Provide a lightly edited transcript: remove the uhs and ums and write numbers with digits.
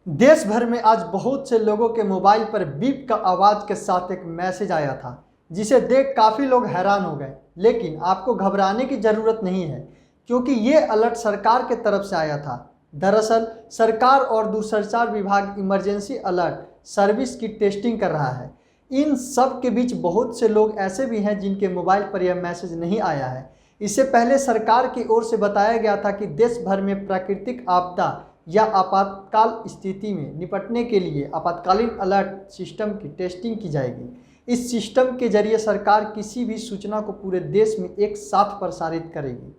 देश भर में आज बहुत से लोगों के मोबाइल पर बीप का आवाज़ के साथ एक मैसेज आया था, जिसे देख काफ़ी लोग हैरान हो गए। लेकिन आपको घबराने की ज़रूरत नहीं है, क्योंकि ये अलर्ट सरकार के तरफ से आया था। दरअसल सरकार और दूरसंचार विभाग इमरजेंसी अलर्ट सर्विस की टेस्टिंग कर रहा है। इन सब के बीच बहुत से लोग ऐसे भी हैं जिनके मोबाइल पर यह मैसेज नहीं आया है। इससे पहले सरकार की ओर से बताया गया था कि देश भर में प्राकृतिक आपदा या आपातकाल स्थिति में निपटने के लिए आपातकालीन अलर्ट सिस्टम की टेस्टिंग की जाएगी। इस सिस्टम के जरिए सरकार किसी भी सूचना को पूरे देश में एक साथ प्रसारित करेगी।